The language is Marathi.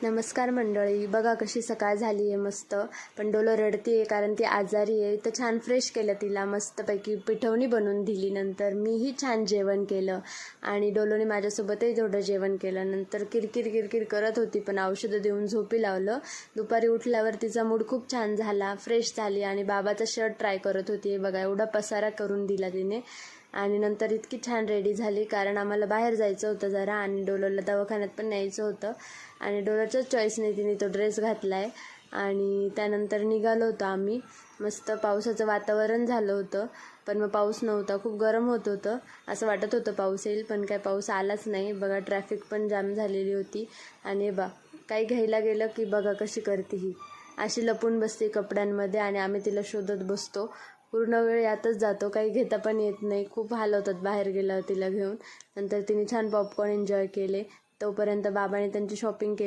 नमस्कार मंडळी, बघा कशी सकाळ झाली आहे मस्त. पण डोलो रडती आहे कारण ती आजारी आहे. तर छान फ्रेश केलं तिला, मस्तपैकी पिठवणी बनवून दिली. नंतर मीही छान जेवण केलं आणि डोलोने माझ्यासोबतही थोडं जेवण केलं. नंतर किरकिर करत होती, पण औषधं देऊन झोपी लावलं. दुपारी उठल्यावर तिचा मूड खूप छान झाला, फ्रेश झाली आणि बाबाचा शर्ट ट्राय करत होती. बघा एवढा पसारा करून दिला तिने. आणि नंतर इतकी छान रेडी झाली कारण आम्हाला बाहेर जायचं होतं जरा आणि डोलोला दवाखान्यात पण न्यायचं होतं. आणि डोलोच्याच चॉईसने तिने तो ड्रेस घातला आहे. आणि त्यानंतर निघालो होतो आम्ही. मस्त पावसाचं वातावरण झालं होतं, पण मग पाऊस नव्हता. खूप गरम होत होतं, असं वाटत होतं पाऊस येईल, पण काय पाऊस आलाच नाही. बघा ट्रॅफिक पण जाम झालेली होती. आणि काही घ्यायला गेलं की बघा कशी करते ही, अशी लपून बसते कपड्यांमध्ये आणि आम्ही तिला शोधत बसतो. पूर्ण वेळ यातच जातो, काही घेता पण येत नाही. खूप हाल होतात बाहेर गेल्यावर तिला घेऊन. नंतर तिने छान पॉपकॉर्न एन्जॉय केले. तोपर्यंत बाबाने त्यांची शॉपिंग केली.